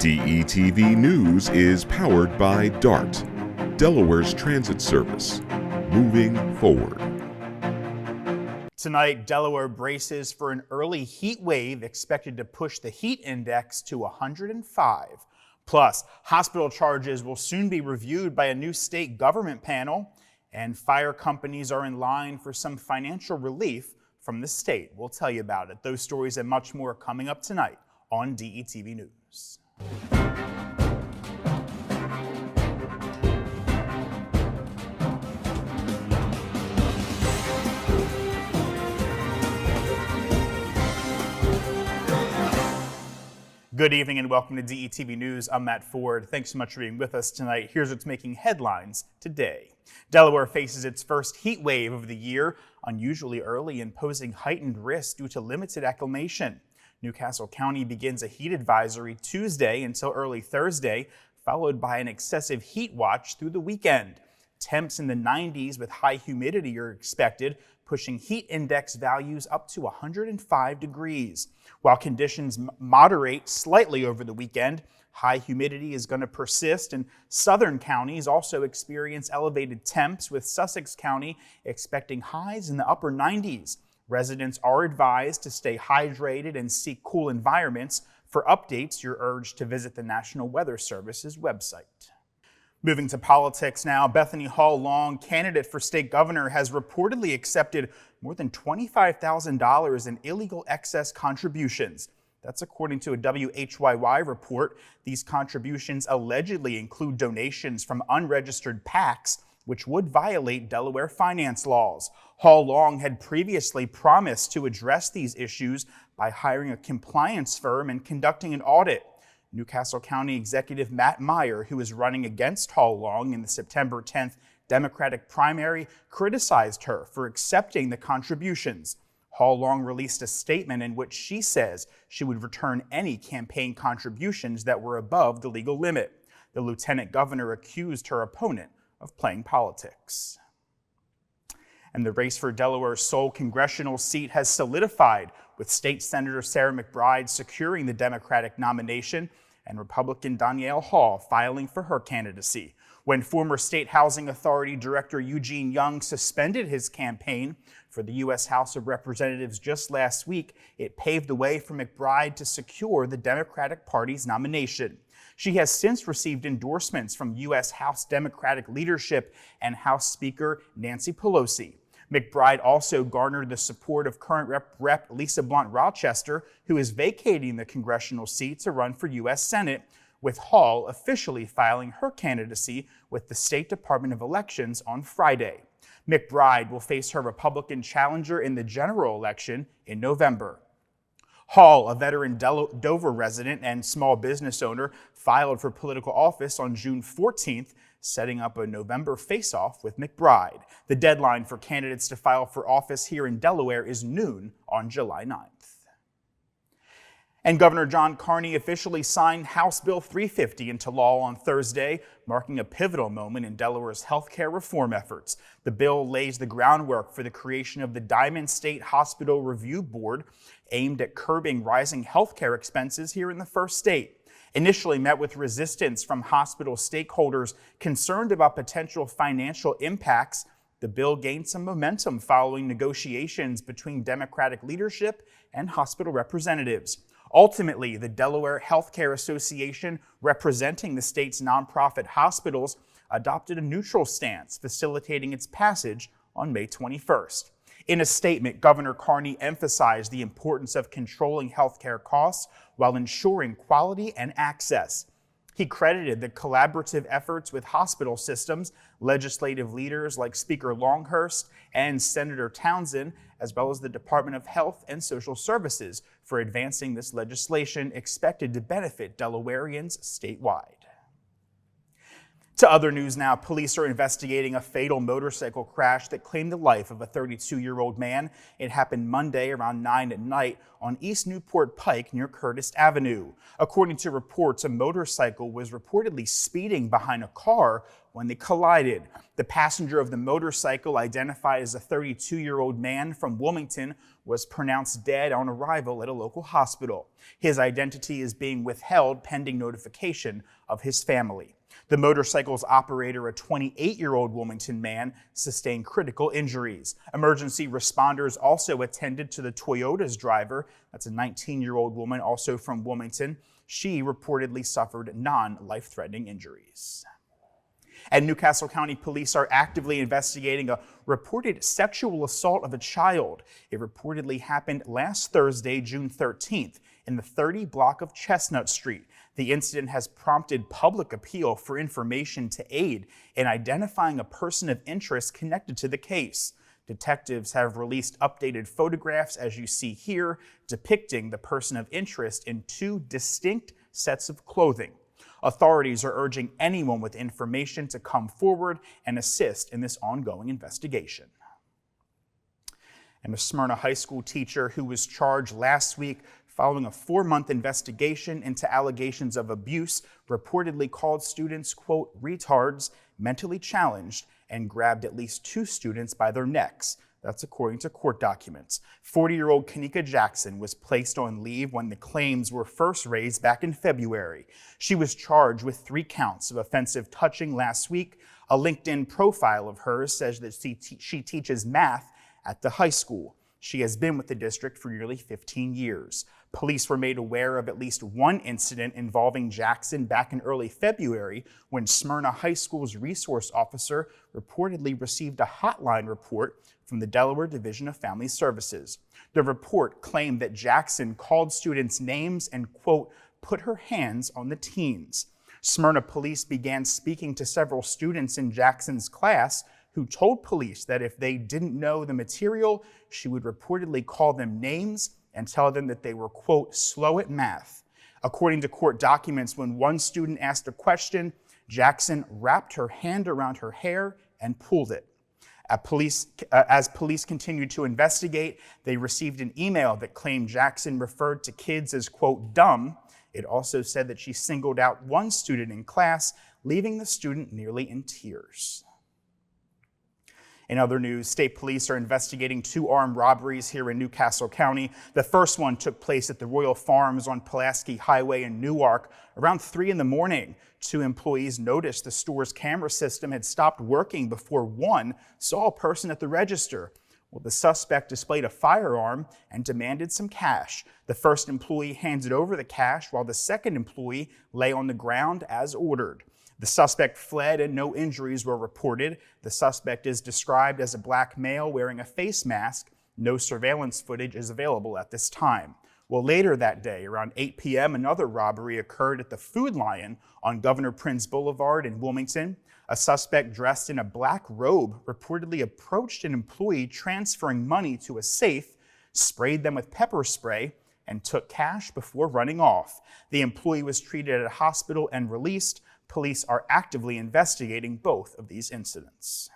DETV News is powered by DART, Delaware's transit service. Moving forward. Tonight, Delaware braces for an early heat wave expected to push the heat index to 105. Plus, hospital charges will soon be reviewed by a new state government panel, and fire companies are in line for some financial relief from the state. We'll tell you about it. Those stories and much more coming up tonight on DETV News. Good evening and welcome to DETV News. I'm Matt Ford. Thanks so much for being with us tonight. Here's what's making headlines today. Delaware faces its first heat wave of the year, unusually early and posing heightened risk due to limited acclimation. Newcastle County begins a heat advisory Tuesday until early Thursday, followed by an excessive heat watch through the weekend. Temps in the 90s with high humidity are expected, pushing heat index values up to 105 degrees. While conditions moderate slightly over the weekend, high humidity is going to persist, and southern counties also experience elevated temps, with Sussex County expecting highs in the upper 90s. Residents are advised to stay hydrated and seek cool environments. For updates, you're urged to visit the National Weather Service's website. Moving to politics now, Bethany Hall Long, candidate for state governor, has reportedly accepted more than $25,000 in illegal excess contributions. That's according to a WHYY report. These contributions allegedly include donations from unregistered PACs, which would violate Delaware finance laws. Hall Long had previously promised to address these issues by hiring a compliance firm and conducting an audit. Newcastle County Executive Matt Meyer, who is running against Hall Long in the September 10th Democratic primary, criticized her for accepting the contributions. Hall Long released a statement in which she says she would return any campaign contributions that were above the legal limit. The lieutenant governor accused her opponent of playing politics. And the race for Delaware's sole congressional seat has solidified, with State Senator Sarah McBride securing the Democratic nomination and Republican Danielle Hall filing for her candidacy. When former State Housing Authority Director Eugene Young suspended his campaign for the U.S. House of Representatives just last week, it paved the way for McBride to secure the Democratic Party's nomination. She has since received endorsements from U.S. House Democratic leadership and House Speaker Nancy Pelosi. McBride also garnered the support of current Rep. Lisa Blunt Rochester, who is vacating the congressional seat to run for U.S. Senate, with Hall officially filing her candidacy with the State Department of Elections on Friday. McBride will face her Republican challenger in the general election in November. Hall, a veteran Dover resident and small business owner, filed for political office on June 14th, setting up a November face-off with McBride. The deadline for candidates to file for office here in Delaware is noon on July 9th. And Governor John Carney officially signed House Bill 350 into law on Thursday, marking a pivotal moment in Delaware's healthcare reform efforts. The bill lays the groundwork for the creation of the Diamond State Hospital Review Board, aimed at curbing rising healthcare expenses here in the first state. Initially met with resistance from hospital stakeholders concerned about potential financial impacts, the bill gained some momentum following negotiations between Democratic leadership and hospital representatives. Ultimately, the Delaware Healthcare Association, representing the state's nonprofit hospitals, adopted a neutral stance, facilitating its passage on May 21st. In a statement, Governor Carney emphasized the importance of controlling healthcare costs while ensuring quality and access. He credited the collaborative efforts with hospital systems, legislative leaders like Speaker Longhurst and Senator Townsend, as well as the Department of Health and Social Services, for advancing this legislation expected to benefit Delawareans statewide. To other news now, police are investigating a fatal motorcycle crash that claimed the life of a 32-year-old man. It happened Monday around 9 at night on East Newport Pike near Curtis Avenue. According to reports, a motorcycle was reportedly speeding behind a car when they collided. The passenger of the motorcycle, identified as a 32-year-old man from Wilmington, was pronounced dead on arrival at a local hospital. His identity is being withheld pending notification of his family. The motorcycle's operator, a 28-year-old Wilmington man, sustained critical injuries. Emergency responders also attended to the Toyota's driver. That's a 19-year-old woman, also from Wilmington. She reportedly suffered non-life-threatening injuries. And Newcastle County Police are actively investigating a reported sexual assault of a child. It reportedly happened last Thursday, June 13th, in the 30 block of Chestnut Street. The incident has prompted public appeal for information to aid in identifying a person of interest connected to the case. Detectives have released updated photographs, as you see here, depicting the person of interest in two distinct sets of clothing. Authorities are urging anyone with information to come forward and assist in this ongoing investigation. And a Smyrna High School teacher who was charged last week following a 4-month investigation into allegations of abuse reportedly called students, quote, retards, mentally challenged, and grabbed at least 2 students by their necks. That's according to court documents. 40-year-old Kanika Jackson was placed on leave when the claims were first raised back in February. She was charged with 3 counts of offensive touching last week. A LinkedIn profile of hers says that she teaches math at the high school. She has been with the district for nearly 15 years. Police were made aware of at least 1 incident involving Jackson back in early February when Smyrna High School's resource officer reportedly received a hotline report from the Delaware Division of Family Services. The report claimed that Jackson called students names and, quote, put her hands on the teens. Smyrna police began speaking to several students in Jackson's class who told police that if they didn't know the material, she would reportedly call them names and tell them that they were, quote, slow at math. According to court documents, when one student asked a question, Jackson wrapped her hand around her hair and pulled it. As police continued to investigate, they received an email that claimed Jackson referred to kids as, quote, dumb. It also said that she singled out one student in class, leaving the student nearly in tears. In other news, state police are investigating 2 armed robberies here in Newcastle County. The first one took place at the Royal Farms on Pulaski Highway in Newark around 3 in the morning. 2 employees noticed the store's camera system had stopped working before one saw a person at the register. Well, the suspect displayed a firearm and demanded some cash. The first employee handed over the cash while the second employee lay on the ground as ordered. The suspect fled and no injuries were reported. The suspect is described as a black male wearing a face mask. No surveillance footage is available at this time. Well, later that day, around 8 p.m., another robbery occurred at the Food Lion on Governor Prince Boulevard in Wilmington. A suspect dressed in a black robe reportedly approached an employee transferring money to a safe, sprayed them with pepper spray, and took cash before running off. The employee was treated at a hospital and released. Police are actively investigating both of these incidents.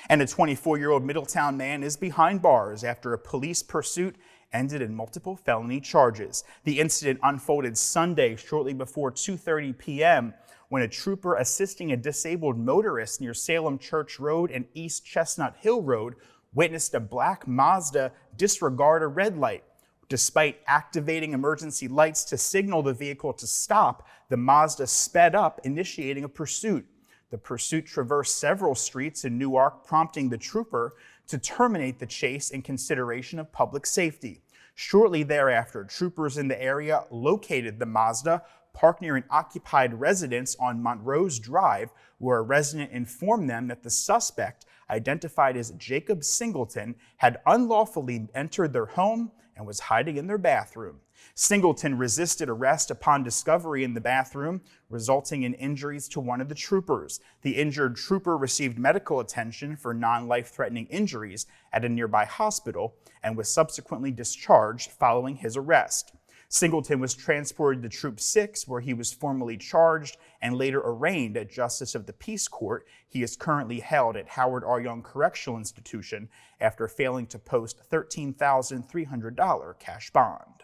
And a 24-year-old Middletown man is behind bars after a police pursuit ended in multiple felony charges. The incident unfolded Sunday shortly before 2:30 p.m. when a trooper assisting a disabled motorist near Salem Church Road and East Chestnut Hill Road witnessed a black Mazda disregard a red light. Despite activating emergency lights to signal the vehicle to stop, the Mazda sped up, initiating a pursuit. The pursuit traversed several streets in Newark, prompting the trooper to terminate the chase in consideration of public safety. Shortly thereafter, troopers in the area located the Mazda parked near an occupied residence on Montrose Drive, where a resident informed them that the suspect, identified as Jacob Singleton, had unlawfully entered their home and was hiding in their bathroom. Singleton resisted arrest upon discovery in the bathroom, resulting in injuries to one of the troopers. The injured trooper received medical attention for non-life-threatening injuries at a nearby hospital and was subsequently discharged following his arrest. Singleton was transported to Troop 6, where he was formally charged and later arraigned at Justice of the Peace Court. He is currently held at Howard R. Young Correctional Institution after failing to post a $13,300 cash bond.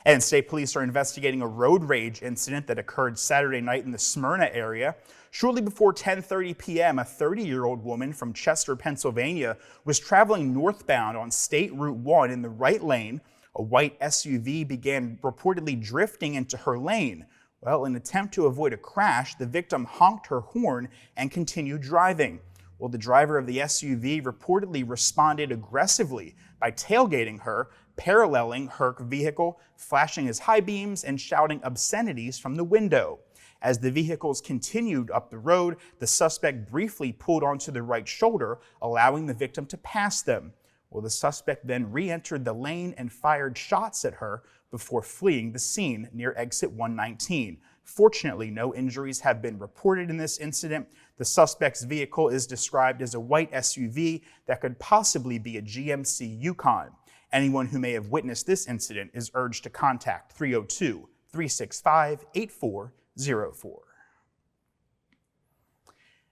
And state police are investigating a road rage incident that occurred Saturday night in the Smyrna area. Shortly before 10:30 p.m., a 30-year-old woman from Chester, Pennsylvania, was traveling northbound on State Route 1 in the right lane. A white SUV began reportedly drifting into her lane. Well, in an attempt to avoid a crash, the victim honked her horn and continued driving. Well, the driver of the SUV reportedly responded aggressively by tailgating her, paralleling her vehicle, flashing his high beams, and shouting obscenities from the window. As the vehicles continued up the road, the suspect briefly pulled onto the right shoulder, allowing the victim to pass them. Well, the suspect then re-entered the lane and fired shots at her before fleeing the scene near exit 119. Fortunately, no injuries have been reported in this incident. The suspect's vehicle is described as a white SUV that could possibly be a GMC Yukon. Anyone who may have witnessed this incident is urged to contact 302-365-8404.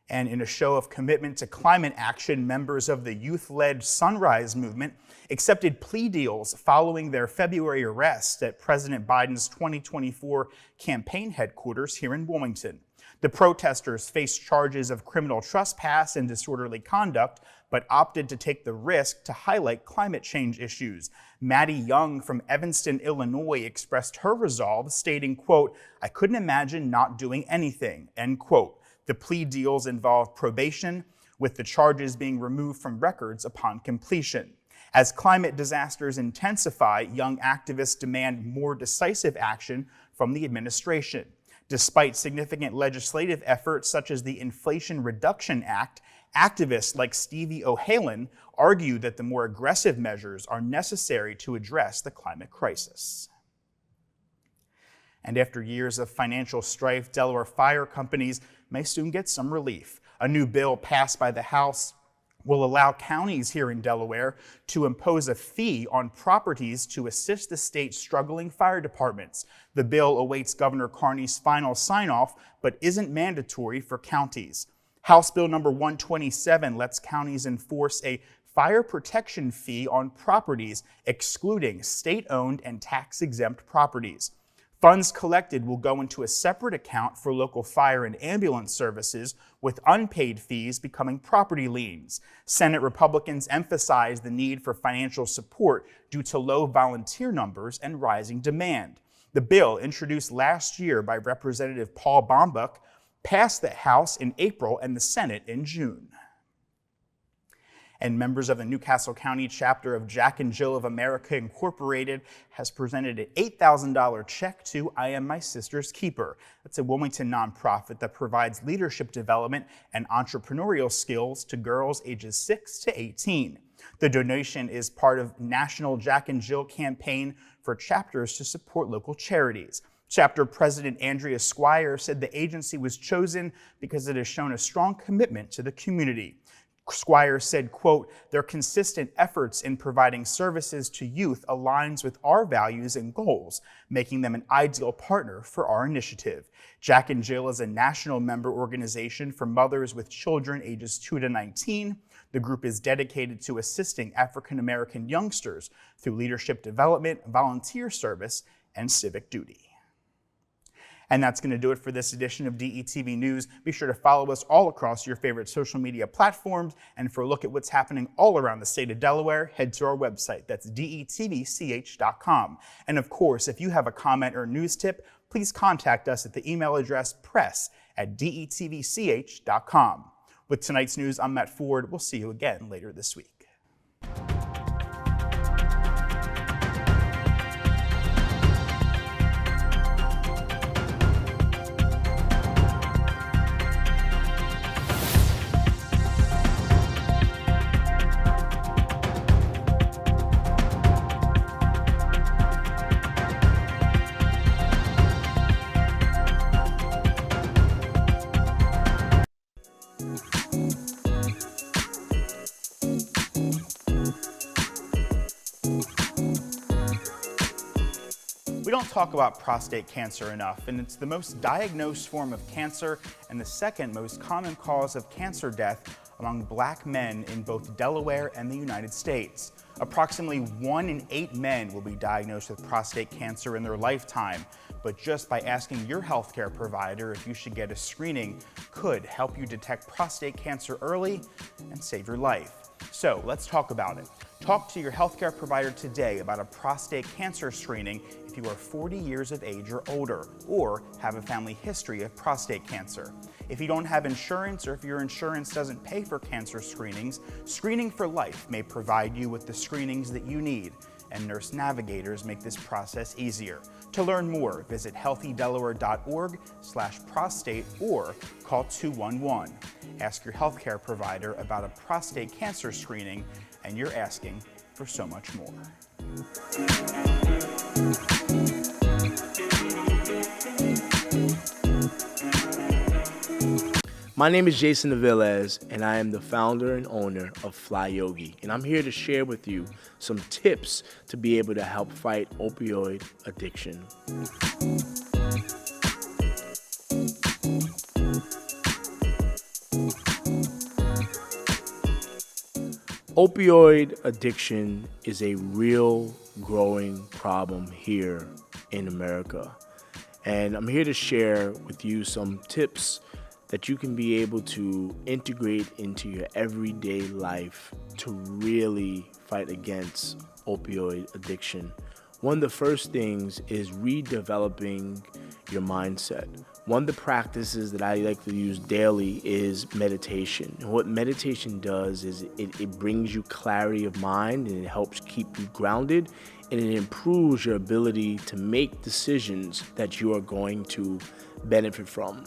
And in a show of commitment to climate action, members of the youth-led Sunrise Movement accepted plea deals following their February arrest at President Biden's 2024 campaign headquarters here in Wilmington. The protesters faced charges of criminal trespass and disorderly conduct, but opted to take the risk to highlight climate change issues. Maddie Young from Evanston, Illinois, expressed her resolve, stating, quote, "I couldn't imagine not doing anything," end quote. The plea deals involve probation, with the charges being removed from records upon completion. As climate disasters intensify, young activists demand more decisive action from the administration. Despite significant legislative efforts such as the Inflation Reduction Act, activists like Stevie O'Hallen argue that the more aggressive measures are necessary to address the climate crisis. And after years of financial strife, Delaware fire companies may soon get some relief. A new bill passed by the House will allow counties here in Delaware to impose a fee on properties to assist the state's struggling fire departments. The bill awaits Governor Carney's final sign-off, but isn't mandatory for counties. House Bill number 127 lets counties enforce a fire protection fee on properties excluding state-owned and tax-exempt properties. Funds collected will go into a separate account for local fire and ambulance services, with unpaid fees becoming property liens. Senate Republicans emphasize the need for financial support due to low volunteer numbers and rising demand. The bill, introduced last year by Representative Paul Bombach, passed the House in April and the Senate in June. And members of the Newcastle County chapter of Jack and Jill of America Incorporated has presented an $8,000 check to I Am My Sister's Keeper. That's a Wilmington nonprofit that provides leadership development and entrepreneurial skills to girls ages 6 to 18. The donation is part of National Jack and Jill campaign for chapters to support local charities. Chapter President Andrea Squire said the agency was chosen because it has shown a strong commitment to the community. Squire said, quote, "Their consistent efforts in providing services to youth aligns with our values and goals, making them an ideal partner for our initiative." Jack and Jill is a national member organization for mothers with children ages 2 to 19. The group is dedicated to assisting African American youngsters through leadership development, volunteer service, and civic duty. And that's going to do it for this edition of DETV News. Be sure to follow us all across your favorite social media platforms. And for a look at what's happening all around the state of Delaware, head to our website. That's detvch.com. And of course, if you have a comment or news tip, please contact us at the email address press@detvch.com. With tonight's news, I'm Matt Ford. We'll see you again later this week. don't talk about prostate cancer enough, and it's the most diagnosed form of cancer and the second most common cause of cancer death among Black men in both Delaware and the United States. Approximately 1 in 8 men will be diagnosed with prostate cancer in their lifetime, but just by asking your healthcare provider if you should get a screening could help you detect prostate cancer early and save your life. So let's talk about it. Talk to your healthcare provider today about a prostate cancer screening if you are 40 years of age or older, or have a family history of prostate cancer. If you don't have insurance, or if your insurance doesn't pay for cancer screenings, Screening for Life may provide you with the screenings that you need, and nurse navigators make this process easier. To learn more, visit healthydelaware.org/prostate or call 211. Ask your healthcare provider about a prostate cancer screening, and you're asking for so much more. My name is Jason Aviles, and I am the founder and owner of Fly Yogi, and I'm here to share with you some tips to be able to help fight opioid addiction. Opioid addiction is a real growing problem here in America, and I'm here to share with you some tips that you can be able to integrate into your everyday life to really fight against opioid addiction. One of the first things is redeveloping your mindset. One of the practices that I like to use daily is meditation. And what meditation does is it brings you clarity of mind, and it helps keep you grounded, and it improves your ability to make decisions that you are going to benefit from.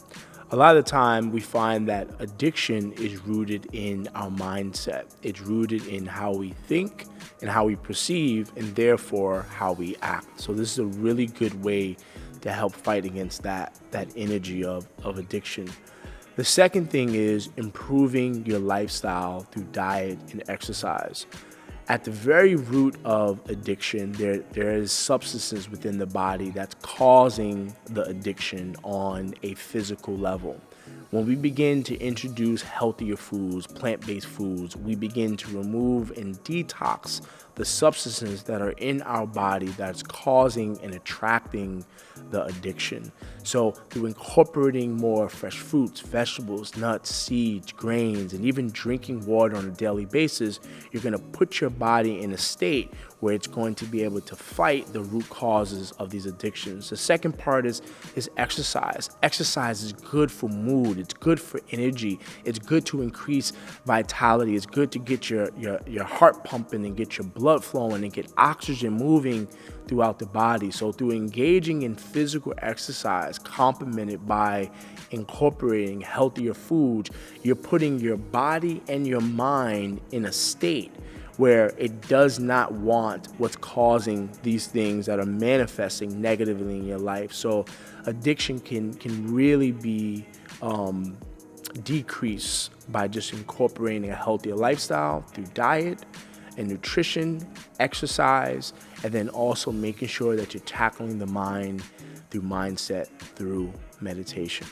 A lot of the time we find that addiction is rooted in our mindset. It's rooted in how we think and how we perceive, and therefore how we act. So this is a really good way to help fight against that energy of addiction. The second thing is improving your lifestyle through diet and exercise. At the very root of addiction, there is substances within the body that's causing the addiction on a physical level. When we begin to introduce healthier foods, plant-based foods, we begin to remove and detox the substances that are in our body that's causing and attracting the addiction. So through incorporating more fresh fruits, vegetables, nuts, seeds, grains, and even drinking water on a daily basis, you're going to put your body in a state where it's going to be able to fight the root causes of these addictions. The second part is exercise. Exercise is good for mood. It's good for energy. It's good to increase vitality. It's good to get your heart pumping and get your blood flowing and get oxygen moving throughout the body. So through engaging in physical exercise, complemented by incorporating healthier foods, you're putting your body and your mind in a state where it does not want what's causing these things that are manifesting negatively in your life. So addiction can really be decreased by just incorporating a healthier lifestyle through diet and nutrition, exercise, and then also making sure that you're tackling the mind through mindset, through meditation.